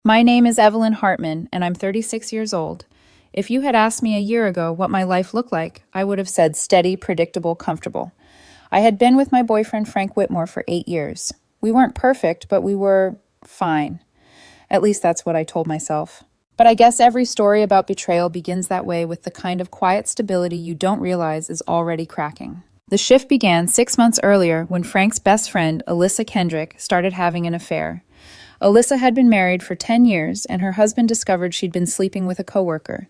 My name is Evelyn Hartman, and I'm 36 years old. If you had asked me a year ago what my life looked like, I would have said steady, predictable, comfortable. I had been with my boyfriend Frank Whitmore for 8 years. We weren't perfect, but we were fine. At least that's what I told myself. But I guess every story about betrayal begins that way, with the kind of quiet stability you don't realize is already cracking. The shift began 6 months earlier when Frank's best friend, Alyssa Kendrick, started having an affair. Alyssa had been married for 10 years, and her husband discovered she'd been sleeping with a coworker.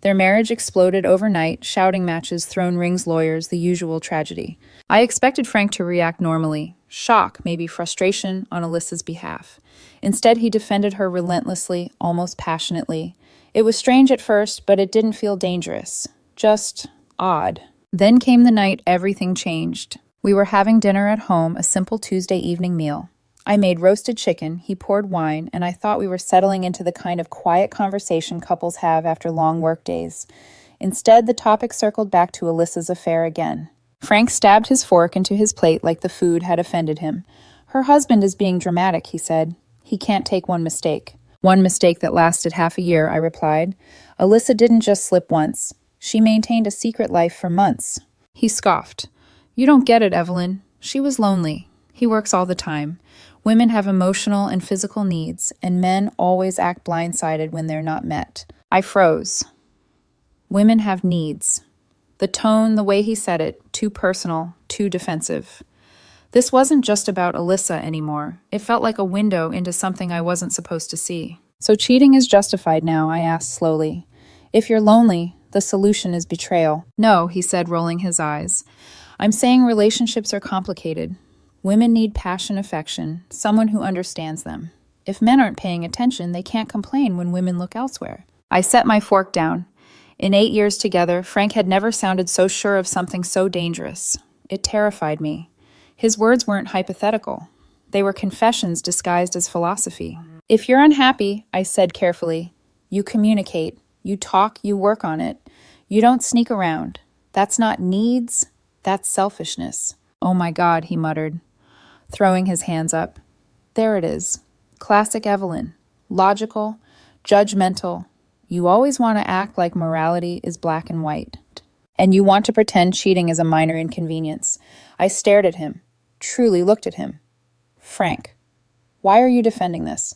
Their marriage exploded overnight, shouting matches, thrown rings, lawyers, the usual tragedy. I expected Frank to react normally, shock, maybe frustration, on Alyssa's behalf. Instead, he defended her relentlessly, almost passionately. It was strange at first, but it didn't feel dangerous. Just odd. Then came the night everything changed. We were having dinner at home, a simple Tuesday evening meal. I made roasted chicken, he poured wine, and I thought we were settling into the kind of quiet conversation couples have after long work days. Instead, the topic circled back to Alyssa's affair again. Frank stabbed his fork into his plate like the food had offended him. Her husband is being dramatic, he said. He can't take one mistake. One mistake that lasted half a year, I replied. Alyssa didn't just slip once. She maintained a secret life for months. He scoffed. You don't get it, Evelyn. She was lonely. He works all the time. Women have emotional and physical needs, and men always act blindsided when they're not met. I froze. Women have needs. The tone, the way he said it, too personal, too defensive. This wasn't just about Alyssa anymore. It felt like a window into something I wasn't supposed to see. So cheating is justified now, I asked slowly. If you're lonely, the solution is betrayal. No, he said, rolling his eyes. I'm saying relationships are complicated. Women need passion, affection, someone who understands them. If men aren't paying attention, they can't complain when women look elsewhere. I set my fork down. In 8 years together, Frank had never sounded so sure of something so dangerous. It terrified me. His words weren't hypothetical. They were confessions disguised as philosophy. If you're unhappy, I said carefully, you communicate, you talk, you work on it. You don't sneak around. That's not needs, that's selfishness. Oh my God, he muttered, throwing his hands up. There it is. Classic Evelyn. Logical, judgmental. You always want to act like morality is black and white. And you want to pretend cheating is a minor inconvenience. I stared at him, truly looked at him. Frank, why are you defending this?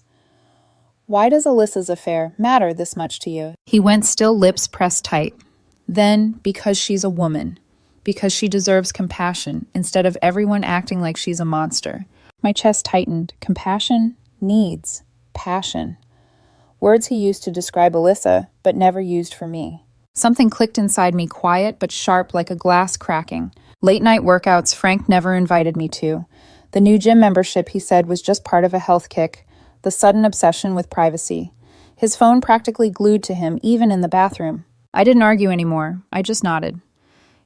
Why does Alyssa's affair matter this much to you? He went still, lips pressed tight. Then, because she's a woman. Because she deserves compassion, instead of everyone acting like she's a monster. My chest tightened. Compassion, needs, passion. Words he used to describe Alyssa, but never used for me. Something clicked inside me, quiet but sharp like a glass cracking. Late-night workouts Frank never invited me to. The new gym membership, he said, was just part of a health kick. The sudden obsession with privacy. His phone practically glued to him, even in the bathroom. I didn't argue anymore. I just nodded.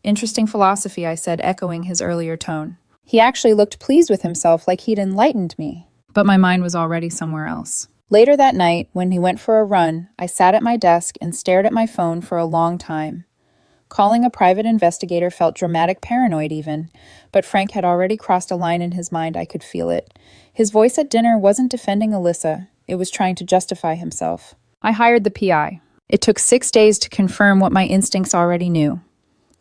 Interesting philosophy, I said, echoing his earlier tone. He actually looked pleased with himself, like he'd enlightened me. But my mind was already somewhere else. Later that night, when he went for a run, I sat at my desk and stared at my phone for a long time. Calling a private investigator felt dramatic, paranoid even, but Frank had already crossed a line in his mind. I could feel it. His voice at dinner wasn't defending Alyssa. It was trying to justify himself. I hired the PI. It took 6 days to confirm what my instincts already knew.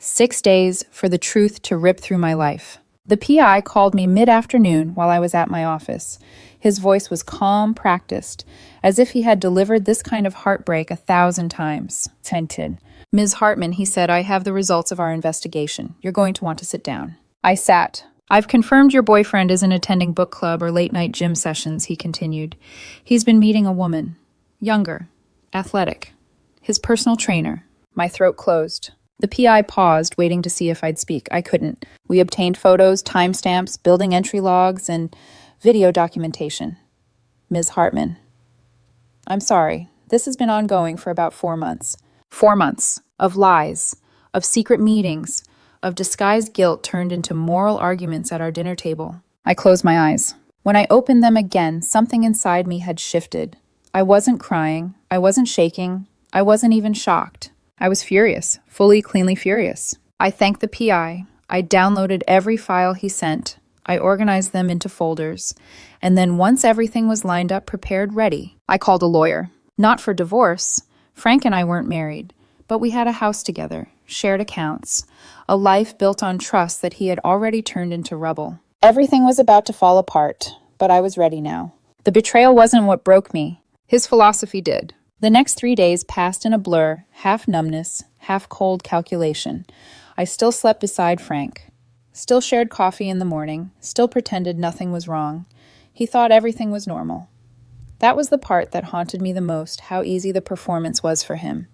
6 days for the truth to rip through my life. The PI called me mid-afternoon while I was at my office. His voice was calm, practiced, as if he had delivered this kind of heartbreak 1,000 times. Tented. Ms. Hartman, he said, I have the results of our investigation. You're going to want to sit down. I sat. I've confirmed your boyfriend isn't attending book club or late-night gym sessions, he continued. He's been meeting a woman. Younger. Athletic. His personal trainer. My throat closed. The PI paused, waiting to see if I'd speak. I couldn't. We obtained photos, timestamps, building entry logs, and video documentation. Ms. Hartman. I'm sorry. This has been ongoing for about 4 months. 4 months of lies, of secret meetings, of disguised guilt turned into moral arguments at our dinner table. I closed my eyes. When I opened them again, something inside me had shifted. I wasn't crying. I wasn't shaking. I wasn't even shocked. I was furious, fully, cleanly furious. I thanked the PI. I downloaded every file he sent. I organized them into folders. And then once everything was lined up, prepared, ready, I called a lawyer. Not for divorce. Frank and I weren't married, but we had a house together, shared accounts, a life built on trust that he had already turned into rubble. Everything was about to fall apart, but I was ready now. The betrayal wasn't what broke me. His philosophy did. The next 3 days passed in a blur, half numbness, half cold calculation. I still slept beside Frank, still shared coffee in the morning, still pretended nothing was wrong. He thought everything was normal. That was the part that haunted me the most, how easy the performance was for him.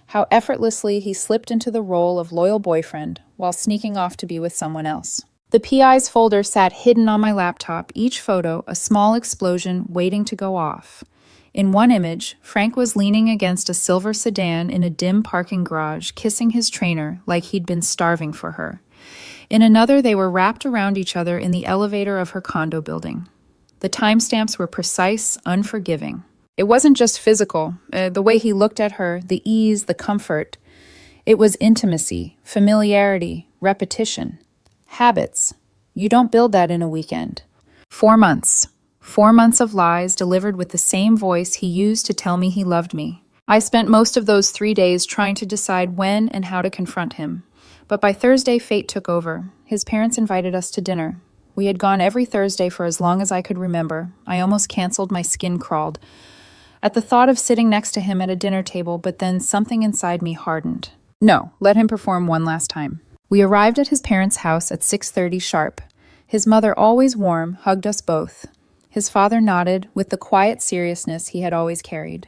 How effortlessly he slipped into the role of loyal boyfriend while sneaking off to be with someone else. The PI's folder sat hidden on my laptop, each photo a small explosion waiting to go off. In one image, Frank was leaning against a silver sedan in a dim parking garage, kissing his trainer like he'd been starving for her. In another, they were wrapped around each other in the elevator of her condo building. The timestamps were precise, unforgiving. It wasn't just physical, the way he looked at her, the ease, the comfort. It was intimacy, familiarity, repetition, habits. You don't build that in a weekend. 4 months. 4 months of lies delivered with the same voice he used to tell me he loved me. I spent most of those 3 days trying to decide when and how to confront him. But by Thursday, fate took over. His parents invited us to dinner. We had gone every Thursday for as long as I could remember. I almost canceled, my skin crawled at the thought of sitting next to him at a dinner table, but then something inside me hardened. No, let him perform one last time. We arrived at his parents' house at 6:30 sharp. His mother, always warm, hugged us both. His father nodded with the quiet seriousness he had always carried.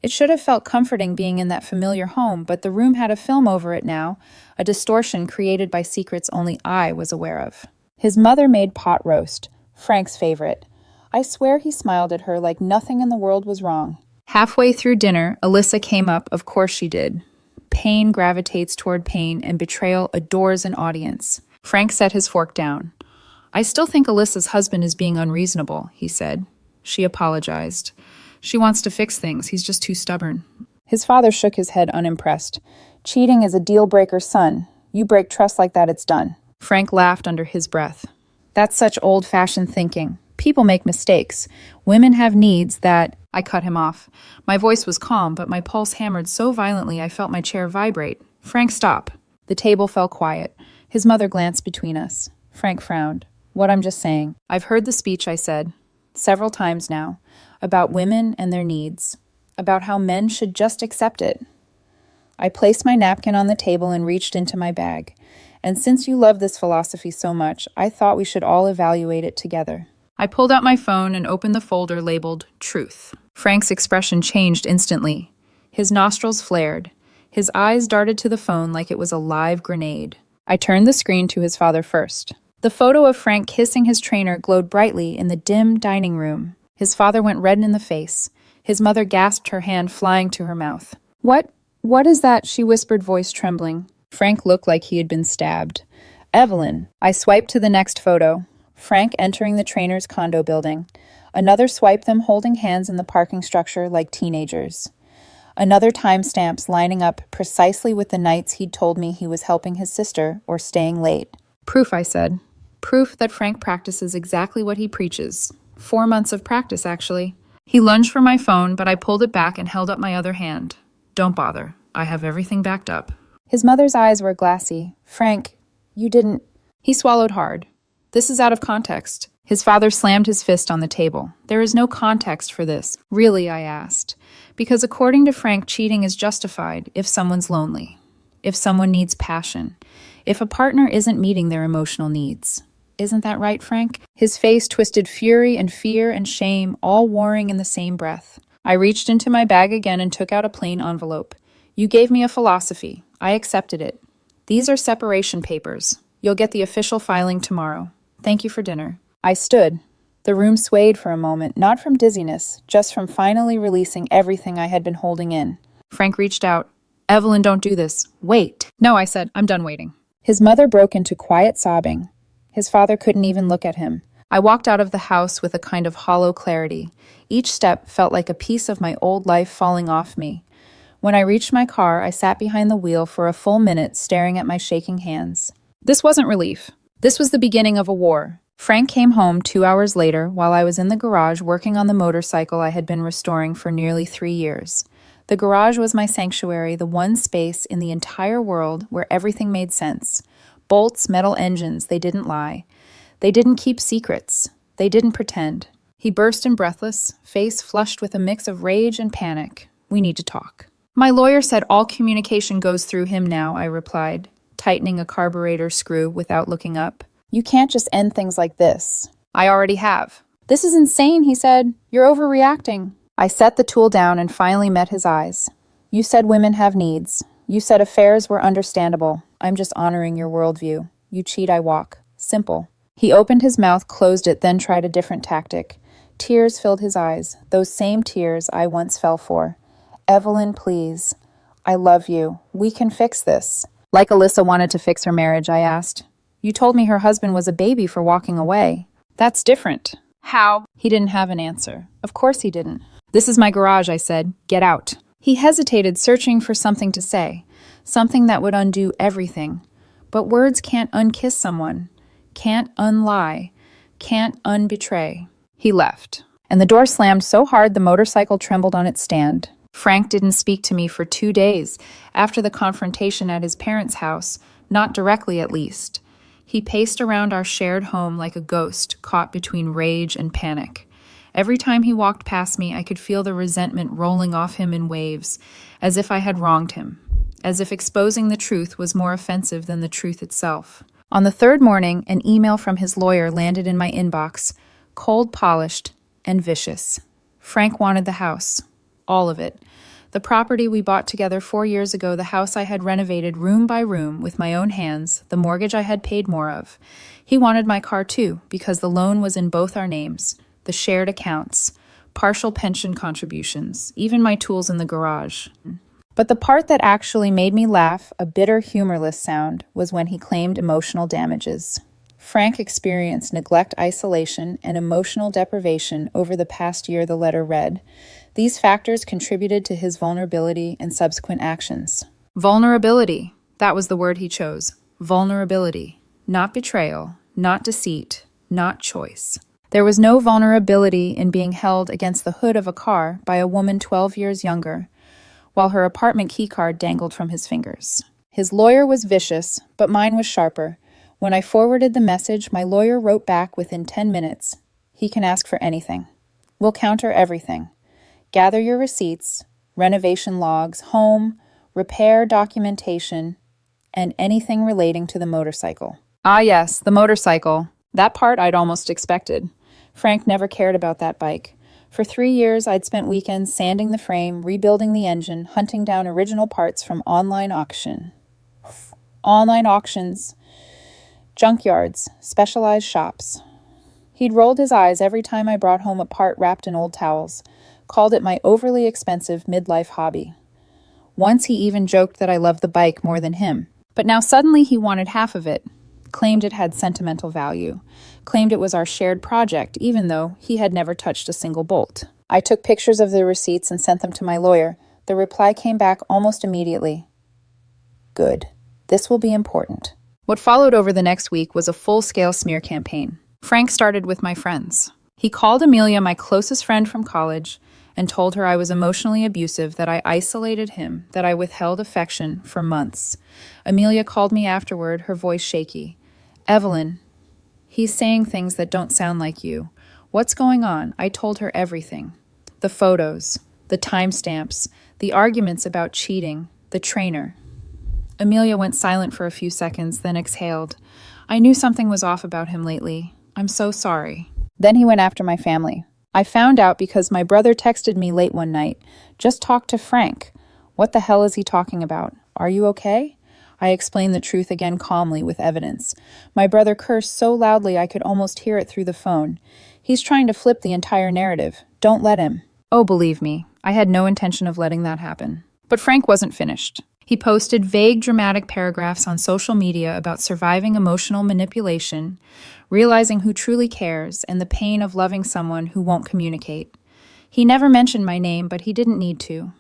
It should have felt comforting being in that familiar home, but the room had a film over it now, a distortion created by secrets only I was aware of. His mother made pot roast, Frank's favorite. I swear he smiled at her like nothing in the world was wrong. Halfway through dinner, Alyssa came up, of course she did. Pain gravitates toward pain, and betrayal adores an audience. Frank set his fork down. I still think Alyssa's husband is being unreasonable, he said. She apologized. She wants to fix things, he's just too stubborn. His father shook his head unimpressed. Cheating is a deal-breaker, son. You break trust like that, it's done. Frank laughed under his breath. That's such old-fashioned thinking. People make mistakes. Women have needs that... I cut him off. My voice was calm, but my pulse hammered so violently I felt my chair vibrate. Frank, stop. The table fell quiet. His mother glanced between us. Frank frowned. What I'm just saying. I've heard the speech, I said, several times now, about women and their needs, about how men should just accept it. I placed my napkin on the table and reached into my bag. And since you love this philosophy so much, I thought we should all evaluate it together. I pulled out my phone and opened the folder labeled Truth. Frank's expression changed instantly. His nostrils flared. His eyes darted to the phone like it was a live grenade. I turned the screen to his father first. The photo of Frank kissing his trainer glowed brightly in the dim dining room. His father went red in the face. His mother gasped, her hand flying to her mouth. What is that? She whispered, voice trembling. Frank looked like he had been stabbed. Evelyn. I swiped to the next photo. Frank entering the trainer's condo building. Another swipe, them holding hands in the parking structure like teenagers. Another timestamps lining up precisely with the nights he'd told me he was helping his sister or staying late. Proof, I said. Proof that Frank practices exactly what he preaches. 4 months of practice, actually. He lunged for my phone, but I pulled it back and held up my other hand. Don't bother. I have everything backed up. His mother's eyes were glassy. Frank, you didn't... He swallowed hard. This is out of context. His father slammed his fist on the table. There is no context for this. Really, I asked. Because according to Frank, cheating is justified if someone's lonely, if someone needs passion, if a partner isn't meeting their emotional needs. Isn't that right, Frank? His face twisted fury and fear and shame, all warring in the same breath. I reached into my bag again and took out a plain envelope. You gave me a philosophy. I accepted it. These are separation papers. You'll get the official filing tomorrow. Thank you for dinner. I stood. The room swayed for a moment, not from dizziness, just from finally releasing everything I had been holding in. Frank reached out. Evelyn, don't do this. Wait. No, I said, I'm done waiting. His mother broke into quiet sobbing. His father couldn't even look at him. I walked out of the house with a kind of hollow clarity. Each step felt like a piece of my old life falling off me. When I reached my car, I sat behind the wheel for a full minute, staring at my shaking hands. This wasn't relief. This was the beginning of a war. Frank came home 2 hours later while I was in the garage working on the motorcycle I had been restoring for nearly 3 years. The garage was my sanctuary, the one space in the entire world where everything made sense. Bolts, metal engines, they didn't lie. They didn't keep secrets. They didn't pretend. He burst in breathless, face flushed with a mix of rage and panic. "We need to talk." "My lawyer said all communication goes through him now," I replied, tightening a carburetor screw without looking up. "You can't just end things like this." "I already have." "This is insane," he said. "You're overreacting." I set the tool down and finally met his eyes. "You said women have needs. You said affairs were understandable. I'm just honoring your worldview. You cheat, I walk. Simple." He opened his mouth, closed it, then tried a different tactic. Tears filled his eyes, those same tears I once fell for. "Evelyn, please. I love you. We can fix this." "Like Alyssa wanted to fix her marriage," I asked. "You told me her husband was a baby for walking away." "That's different." "How?" He didn't have an answer. Of course he didn't. "This is my garage," I said. "Get out." He hesitated, searching for something to say, something that would undo everything. But words can't unkiss someone, can't unlie, can't unbetray. He left, and the door slammed so hard the motorcycle trembled on its stand. Frank didn't speak to me for 2 days after the confrontation at his parents' house, not directly at least. He paced around our shared home like a ghost, caught between rage and panic. Every time he walked past me, I could feel the resentment rolling off him in waves, as if I had wronged him, as if exposing the truth was more offensive than the truth itself. On the third morning, an email from his lawyer landed in my inbox, cold, polished, and vicious. Frank wanted the house. All of it. The property we bought together 4 years ago, the house I had renovated room by room with my own hands, the mortgage I had paid more of. He wanted my car too, because the loan was in both our names, the shared accounts, partial pension contributions, even my tools in the garage. But the part that actually made me laugh, a bitter, humorless sound, was when he claimed emotional damages. Frank experienced neglect, isolation, and emotional deprivation over the past year, the letter read. These factors contributed to his vulnerability and subsequent actions. Vulnerability. That was the word he chose. Vulnerability. Not betrayal, not deceit, not choice. There was no vulnerability in being held against the hood of a car by a woman 12 years younger, while her apartment keycard dangled from his fingers. His lawyer was vicious, but mine was sharper. When I forwarded the message, my lawyer wrote back within 10 minutes. He can ask for anything. We'll counter everything. Gather your receipts, renovation logs, home, repair documentation, and anything relating to the motorcycle. Ah yes, the motorcycle. That part I'd almost expected. Frank never cared about that bike. For 3 years, I'd spent weekends sanding the frame, rebuilding the engine, hunting down original parts from online auctions, junkyards, specialized shops. He'd rolled his eyes every time I brought home a part wrapped in old towels, called it my overly expensive midlife hobby. Once he even joked that I loved the bike more than him. But now suddenly he wanted half of it, claimed it had sentimental value, claimed it was our shared project, even though he had never touched a single bolt. I took pictures of the receipts and sent them to my lawyer. The reply came back almost immediately. Good. This will be important. What followed over the next week was a full-scale smear campaign. Frank started with my friends. He called Amelia, my closest friend from college, and told her I was emotionally abusive, that I isolated him, that I withheld affection for months. Amelia called me afterward, her voice shaky. "Evelyn, he's saying things that don't sound like you. What's going on?" I told her everything. The photos, the timestamps, the arguments about cheating, the trainer. Amelia went silent for a few seconds, then exhaled. "I knew something was off about him lately. I'm so sorry." Then he went after my family. I found out because my brother texted me late one night. "Just talk to Frank." What the hell is he talking about? Are you okay? I explained the truth again calmly with evidence. My brother cursed so loudly I could almost hear it through the phone. He's trying to flip the entire narrative. Don't let him. Oh, believe me, I had no intention of letting that happen. But Frank wasn't finished. He posted vague, dramatic paragraphs on social media about surviving emotional manipulation, realizing who truly cares, and the pain of loving someone who won't communicate. He never mentioned my name, but he didn't need to.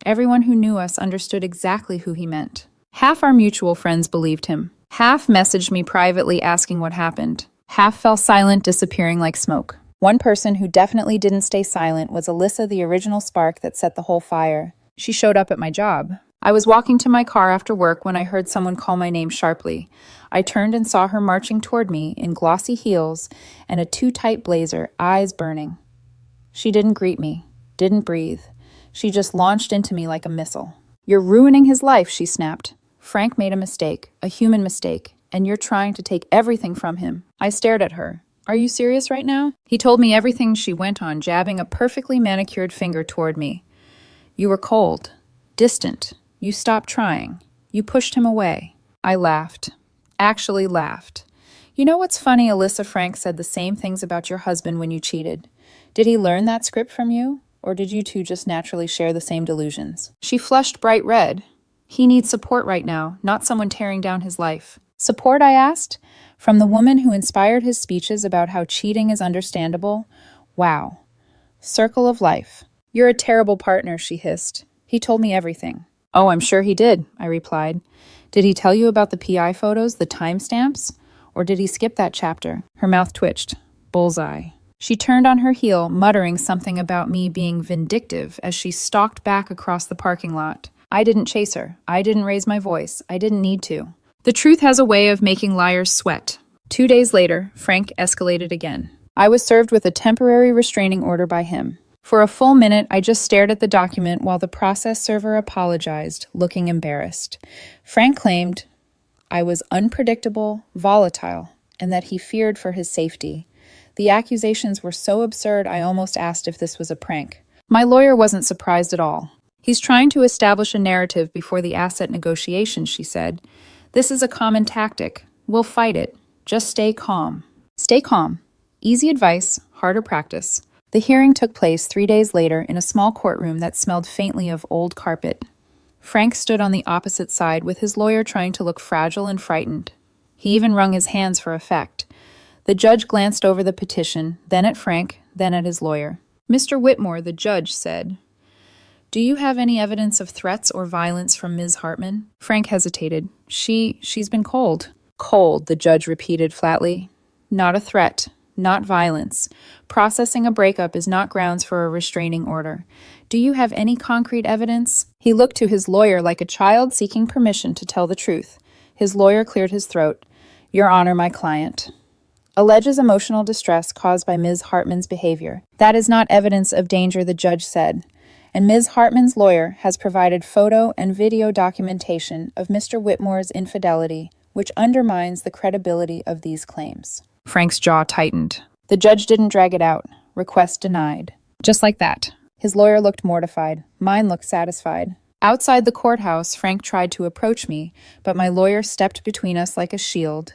Everyone who knew us understood exactly who he meant. Half our mutual friends believed him. Half messaged me privately asking what happened. Half fell silent, disappearing like smoke. One person who definitely didn't stay silent was Alyssa, the original spark that set the whole fire. She showed up at my job. I was walking to my car after work when I heard someone call my name sharply. I turned and saw her marching toward me in glossy heels and a too-tight blazer, eyes burning. She didn't greet me, didn't breathe. She just launched into me like a missile. "You're ruining his life," she snapped. "Frank made a mistake, a human mistake, and you're trying to take everything from him." I stared at her. "Are you serious right now?" He told me everything. She went on, jabbing a perfectly manicured finger toward me. "You were cold, distant. You stopped trying. You pushed him away." I laughed. Actually laughed. "You know what's funny, Alyssa? Frank said the same things about your husband when you cheated. Did he learn that script from you? Or did you two just naturally share the same delusions?" She flushed bright red. "He needs support right now, not someone tearing down his life." "Support?" I asked. "From the woman who inspired his speeches about how cheating is understandable? Wow. Circle of life." "You're a terrible partner," she hissed. "He told me everything." "Oh, I'm sure he did," I replied. "Did he tell you about the PI photos, the timestamps? Or did he skip that chapter?" Her mouth twitched. Bullseye. She turned on her heel, muttering something about me being vindictive as she stalked back across the parking lot. I didn't chase her. I didn't raise my voice. I didn't need to. The truth has a way of making liars sweat. 2 days later, Frank escalated again. I was served with a temporary restraining order by him. For a full minute, I just stared at the document while the process server apologized, looking embarrassed. Frank claimed I was unpredictable, volatile, and that he feared for his safety. The accusations were so absurd I almost asked if this was a prank. My lawyer wasn't surprised at all. "He's trying to establish a narrative before the asset negotiations," she said. "This is a common tactic. We'll fight it. Just stay calm." Stay calm. Easy advice, harder practice. The hearing took place 3 days later in a small courtroom that smelled faintly of old carpet. Frank stood on the opposite side with his lawyer trying to look fragile and frightened. He even wrung his hands for effect. The judge glanced over the petition, then at Frank, then at his lawyer. "Mr. Whitmore," the judge said, "do you have any evidence of threats or violence from Ms. Hartman?" Frank hesitated. She's been cold." "Cold," the judge repeated flatly. "Not a threat. Not violence. Processing a breakup is not grounds for a restraining order. Do you have any concrete evidence?" He looked to his lawyer like a child seeking permission to tell the truth. His lawyer cleared his throat. "Your Honor, my client alleges emotional distress caused by Ms. Hartman's behavior. That is not evidence of danger," the judge said. "And Ms. Hartman's lawyer has provided photo and video documentation of Mr. Whitmore's infidelity, which undermines the credibility of these claims." Frank's jaw tightened. The judge didn't drag it out. Request denied. Just like that. His lawyer looked mortified. Mine looked satisfied. Outside the courthouse, Frank tried to approach me, but my lawyer stepped between us like a shield.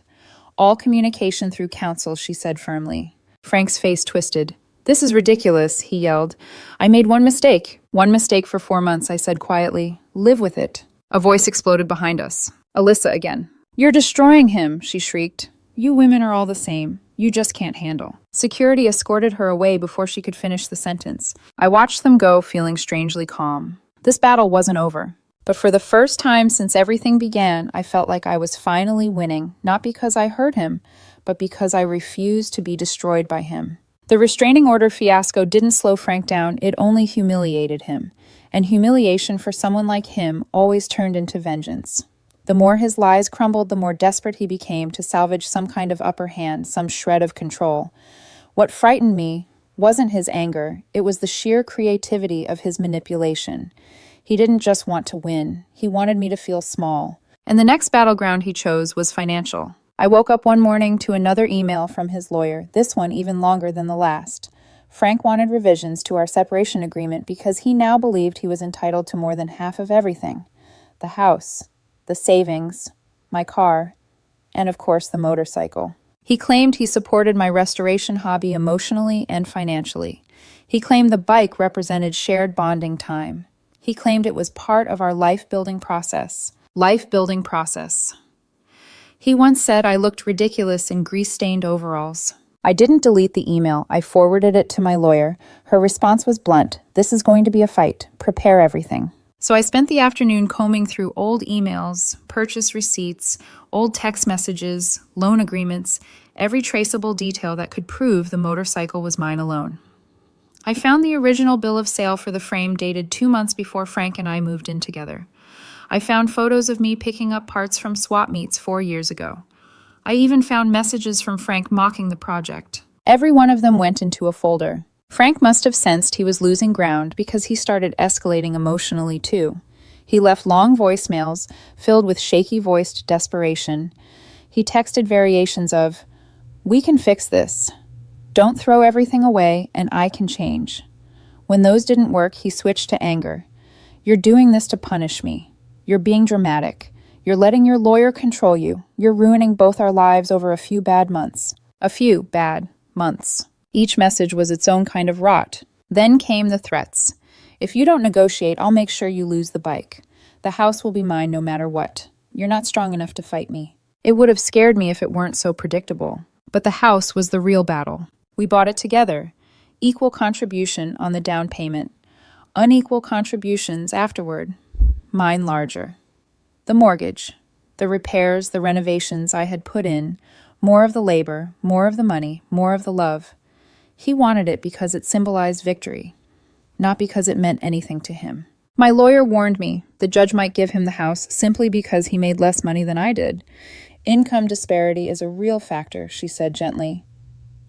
"All communication through counsel," she said firmly. Frank's face twisted. "This is ridiculous," he yelled. "I made one mistake. One mistake for 4 months," I said quietly. "Live with it." A voice exploded behind us. Alyssa again. "You're destroying him," she shrieked. "You women are all the same. You just can't handle." Security escorted her away before she could finish the sentence. I watched them go, feeling strangely calm. This battle wasn't over. But for the first time since everything began, I felt like I was finally winning, not because I hurt him, but because I refused to be destroyed by him. The restraining order fiasco didn't slow Frank down, it only humiliated him. And humiliation for someone like him always turned into vengeance. The more his lies crumbled, the more desperate he became to salvage some kind of upper hand, some shred of control. What frightened me wasn't his anger, it was the sheer creativity of his manipulation. He didn't just want to win, he wanted me to feel small. And the next battleground he chose was financial. I woke up one morning to another email from his lawyer, this one even longer than the last. Frank wanted revisions to our separation agreement because he now believed he was entitled to more than half of everything. The house, the savings, my car, and of course the motorcycle. He claimed he supported my restoration hobby emotionally and financially. He claimed the bike represented shared bonding time. He claimed it was part of our life-building process. Life-building process. He once said I looked ridiculous in grease-stained overalls. I didn't delete the email. I forwarded it to my lawyer. Her response was blunt. "This is going to be a fight. Prepare everything." So I spent the afternoon combing through old emails, purchase receipts, old text messages, loan agreements, every traceable detail that could prove the motorcycle was mine alone. I found the original bill of sale for the frame dated 2 months before Frank and I moved in together. I found photos of me picking up parts from swap meets 4 years ago. I even found messages from Frank mocking the project. Every one of them went into a folder. Frank must have sensed he was losing ground because he started escalating emotionally too. He left long voicemails filled with shaky-voiced desperation. He texted variations of, "We can fix this. Don't throw everything away, and I can change." When those didn't work, he switched to anger. "You're doing this to punish me. You're being dramatic. You're letting your lawyer control you. You're ruining both our lives over a few bad months." A few bad months. Each message was its own kind of rot. Then came the threats. "If you don't negotiate, I'll make sure you lose the bike. The house will be mine no matter what. You're not strong enough to fight me." It would have scared me if it weren't so predictable. But the house was the real battle. We bought it together. Equal contribution on the down payment. Unequal contributions afterward. Mine larger. The mortgage. The repairs, the renovations I had put in. More of the labor, more of the money, more of the love. He wanted it because it symbolized victory, not because it meant anything to him. My lawyer warned me the judge might give him the house simply because he made less money than I did. "Income disparity is a real factor," she said gently.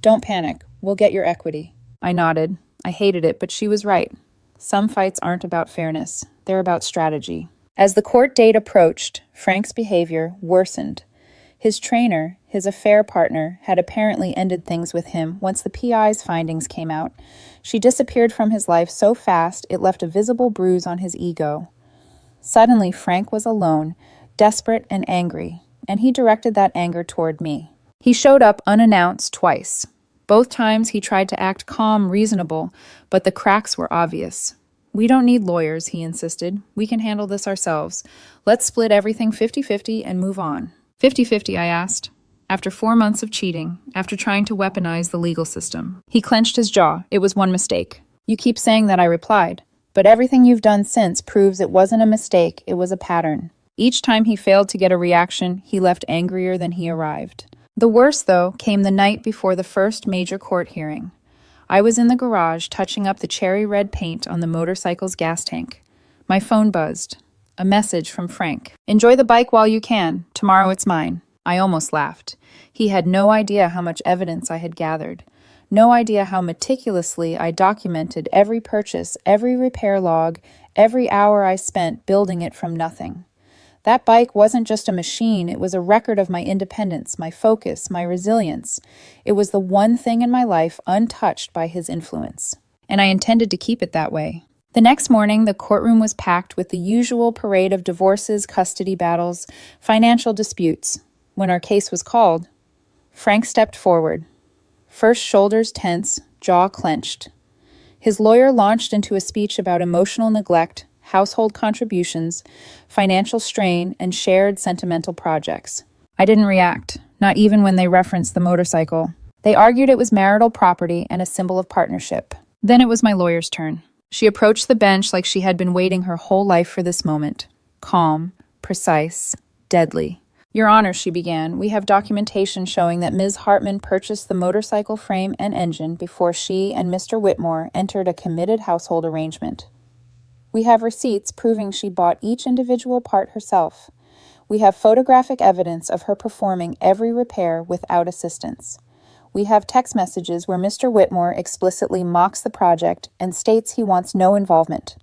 "Don't panic. We'll get your equity." I nodded. I hated it, but she was right. Some fights aren't about fairness. They're about strategy. As the court date approached, Frank's behavior worsened. His trainer, his affair partner, had apparently ended things with him once the PI's findings came out. She disappeared from his life so fast it left a visible bruise on his ego. Suddenly, Frank was alone, desperate and angry, and he directed that anger toward me. He showed up unannounced twice. Both times he tried to act calm, reasonable, but the cracks were obvious. "We don't need lawyers," he insisted. "We can handle this ourselves. Let's split everything 50-50 and move on." 50-50, I asked. After 4 months of cheating, after trying to weaponize the legal system. He clenched his jaw. "It was one mistake." "You keep saying that," I replied. "But everything you've done since proves it wasn't a mistake, it was a pattern." Each time he failed to get a reaction, he left angrier than he arrived. The worst, though, came the night before the first major court hearing. I was in the garage touching up the cherry red paint on the motorcycle's gas tank. My phone buzzed. A message from Frank. "Enjoy the bike while you can. Tomorrow it's mine." I almost laughed. He had no idea how much evidence I had gathered. No idea how meticulously I documented every purchase, every repair log, every hour I spent building it from nothing. That bike wasn't just a machine, it was a record of my independence, my focus, my resilience. It was the one thing in my life untouched by his influence. And I intended to keep it that way. The next morning, the courtroom was packed with the usual parade of divorces, custody battles, financial disputes. When our case was called, Frank stepped forward. First shoulders tense, jaw clenched. His lawyer launched into a speech about emotional neglect, household contributions, financial strain, and shared sentimental projects. I didn't react, not even when they referenced the motorcycle. They argued it was marital property and a symbol of partnership. Then it was my lawyer's turn. She approached the bench like she had been waiting her whole life for this moment. Calm, precise, deadly. "Your Honor," she began, "we have documentation showing that Ms. Hartman purchased the motorcycle frame and engine before she and Mr. Whitmore entered a committed household arrangement. We have receipts proving she bought each individual part herself. We have photographic evidence of her performing every repair without assistance. We have text messages where Mr. Whitmore explicitly mocks the project and states he wants no involvement.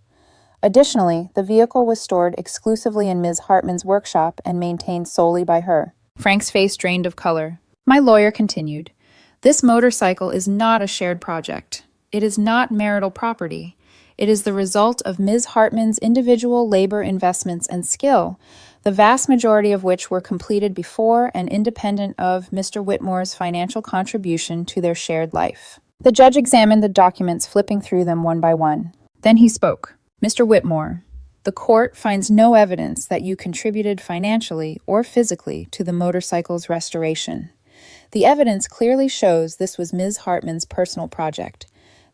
Additionally, the vehicle was stored exclusively in Ms. Hartman's workshop and maintained solely by her." Frank's face drained of color. My lawyer continued, "This motorcycle is not a shared project. It is not marital property. It is the result of Ms. Hartman's individual labor investments and skill, the vast majority of which were completed before and independent of Mr. Whitmore's financial contribution to their shared life." The judge examined the documents, flipping through them one by one. Then he spoke. "Mr. Whitmore, the court finds no evidence that you contributed financially or physically to the motorcycle's restoration. The evidence clearly shows this was Ms. Hartman's personal project.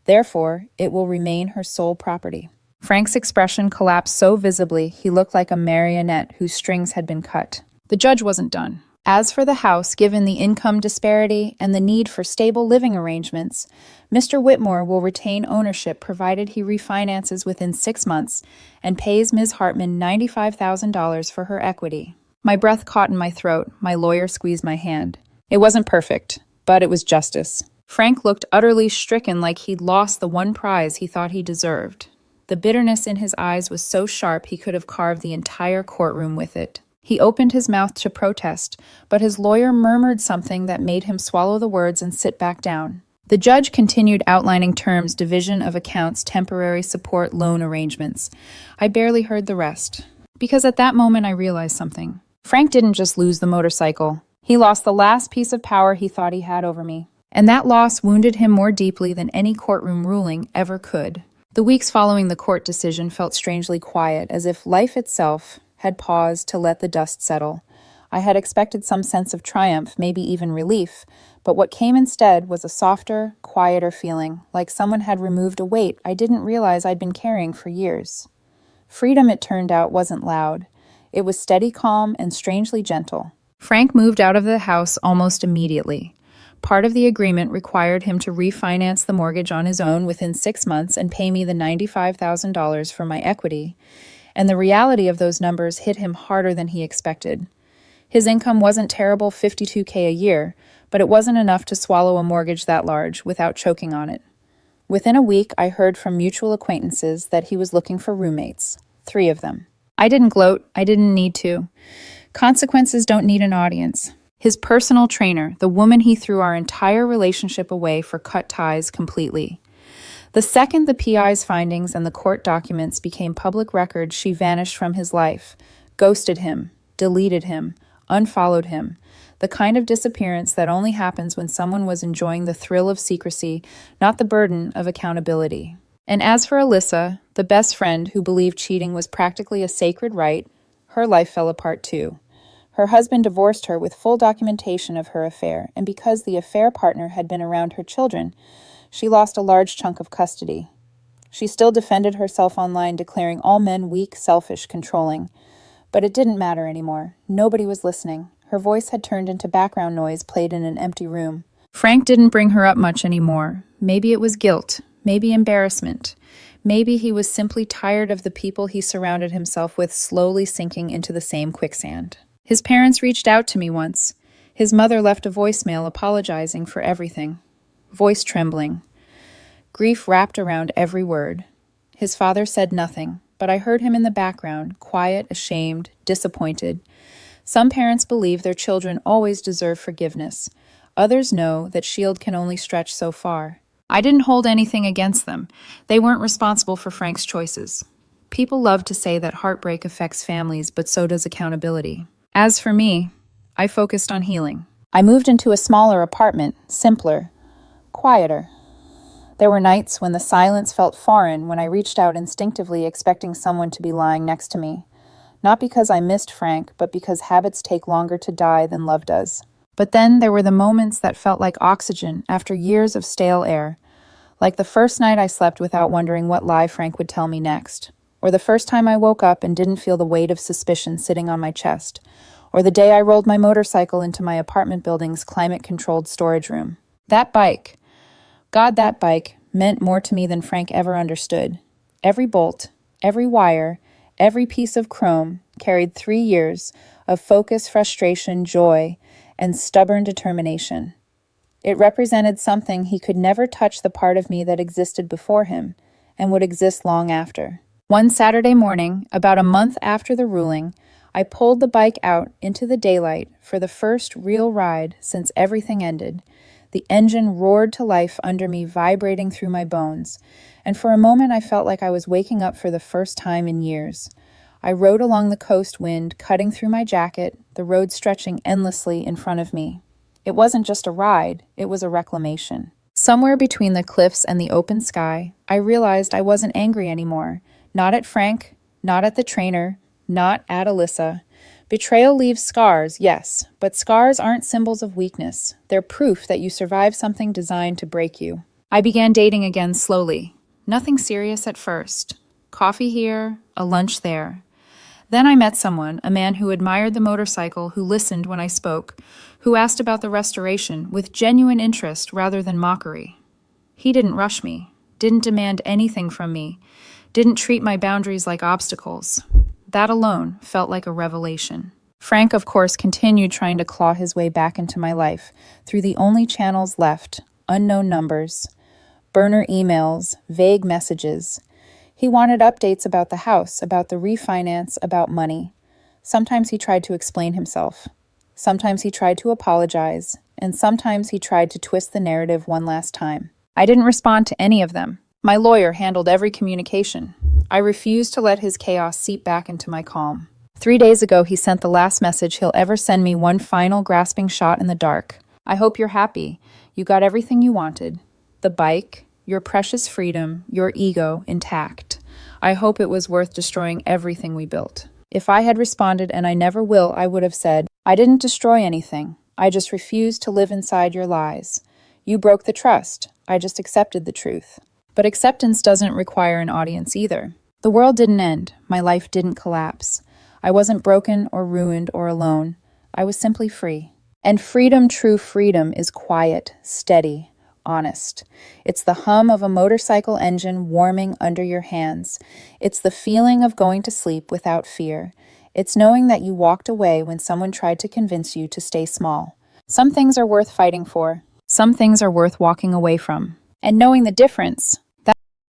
Therefore, it will remain her sole property." Frank's expression collapsed so visibly he looked like a marionette whose strings had been cut. The judge wasn't done. As for the house, given the income disparity and the need for stable living arrangements, Mr. Whitmore will retain ownership provided he refinances within 6 months and pays Ms. Hartman $95,000 for her equity. My breath caught in my throat. My lawyer squeezed my hand. It wasn't perfect, but it was justice. Frank looked utterly stricken, like he'd lost the one prize he thought he deserved. The bitterness in his eyes was so sharp he could have carved the entire courtroom with it. He opened his mouth to protest, but his lawyer murmured something that made him swallow the words and sit back down. The judge continued outlining terms: division of accounts, temporary support, loan arrangements. I barely heard the rest, because at that moment I realized something. Frank didn't just lose the motorcycle. He lost the last piece of power he thought he had over me. And that loss wounded him more deeply than any courtroom ruling ever could. The weeks following the court decision felt strangely quiet, as if life itself had paused to let the dust settle. I had expected some sense of triumph, maybe even relief, but what came instead was a softer, quieter feeling, like someone had removed a weight I didn't realize I'd been carrying for years. Freedom, it turned out, wasn't loud. It was steady, calm, and strangely gentle. Frank moved out of the house almost immediately. Part of the agreement required him to refinance the mortgage on his own within 6 months and pay me the $95,000 for my equity. And the reality of those numbers hit him harder than he expected. His income wasn't terrible, $52K a year, but it wasn't enough to swallow a mortgage that large without choking on it. Within a week, I heard from mutual acquaintances that he was looking for roommates, 3 of them. I didn't gloat. I didn't need to. Consequences don't need an audience. His personal trainer, the woman he threw our entire relationship away for, cut ties completely. The second the PI's findings and the court documents became public record, she vanished from his life, ghosted him, deleted him, unfollowed him, the kind of disappearance that only happens when someone was enjoying the thrill of secrecy, not the burden of accountability. And as for Alyssa, the best friend who believed cheating was practically a sacred right, her life fell apart too. Her husband divorced her with full documentation of her affair, and because the affair partner had been around her children, she lost a large chunk of custody. She still defended herself online, declaring all men weak, selfish, controlling. But it didn't matter anymore. Nobody was listening. Her voice had turned into background noise played in an empty room. Frank didn't bring her up much anymore. Maybe it was guilt, maybe embarrassment. Maybe he was simply tired of the people he surrounded himself with slowly sinking into the same quicksand. His parents reached out to me once. His mother left a voicemail apologizing for everything. Voice trembling. Grief wrapped around every word. His father said nothing, but I heard him in the background, quiet, ashamed, disappointed. Some parents believe their children always deserve forgiveness. Others know that shield can only stretch so far. I didn't hold anything against them. They weren't responsible for Frank's choices. People love to say that heartbreak affects families, but so does accountability. As for me, I focused on healing. I moved into a smaller apartment, simpler, quieter. There were nights when the silence felt foreign, when I reached out instinctively expecting someone to be lying next to me. Not because I missed Frank, but because habits take longer to die than love does. But then there were the moments that felt like oxygen after years of stale air. Like the first night I slept without wondering what lie Frank would tell me next. Or the first time I woke up and didn't feel the weight of suspicion sitting on my chest. Or the day I rolled my motorcycle into my apartment building's climate-controlled storage room. That bike, that bike meant more to me than Frank ever understood. Every bolt, every wire, every piece of chrome carried 3 years of focus, frustration, joy, and stubborn determination. It represented something he could never touch, the part of me that existed before him and would exist long after. One Saturday morning, about a month after the ruling, I pulled the bike out into the daylight for the first real ride since everything ended. The engine roared to life under me, vibrating through my bones, and for a moment I felt like I was waking up for the first time in years. I rode along the coast, wind cutting through my jacket, the road stretching endlessly in front of me. It wasn't just a ride, it was a reclamation. Somewhere between the cliffs and the open sky, I realized I wasn't angry anymore. Not at Frank, not at the trainer, not at Alyssa. Betrayal leaves scars, yes, but scars aren't symbols of weakness. They're proof that you survived something designed to break you. I began dating again slowly. Nothing serious at first. Coffee here, a lunch there. Then I met someone, a man who admired the motorcycle, who listened when I spoke, who asked about the restoration with genuine interest rather than mockery. He didn't rush me, didn't demand anything from me, didn't treat my boundaries like obstacles. That alone felt like a revelation. Frank, of course, continued trying to claw his way back into my life through the only channels left: unknown numbers, burner emails, vague messages. He wanted updates about the house, about the refinance, about money. Sometimes he tried to explain himself. Sometimes he tried to apologize, and sometimes he tried to twist the narrative one last time. I didn't respond to any of them. My lawyer handled every communication. I refused to let his chaos seep back into my calm. 3 days ago, he sent the last message he'll ever send me, one final grasping shot in the dark. I hope you're happy. You got everything you wanted. The bike, your precious freedom, your ego intact. I hope it was worth destroying everything we built. If I had responded, and I never will, I would have said, I didn't destroy anything. I just refused to live inside your lies. You broke the trust. I just accepted the truth. But acceptance doesn't require an audience either. The world didn't end. My life didn't collapse. I wasn't broken or ruined or alone. I was simply free. And freedom, true freedom, is quiet, steady, honest. It's the hum of a motorcycle engine warming under your hands. It's the feeling of going to sleep without fear. It's knowing that you walked away when someone tried to convince you to stay small. Some things are worth fighting for. Some things are worth walking away from. And knowing the difference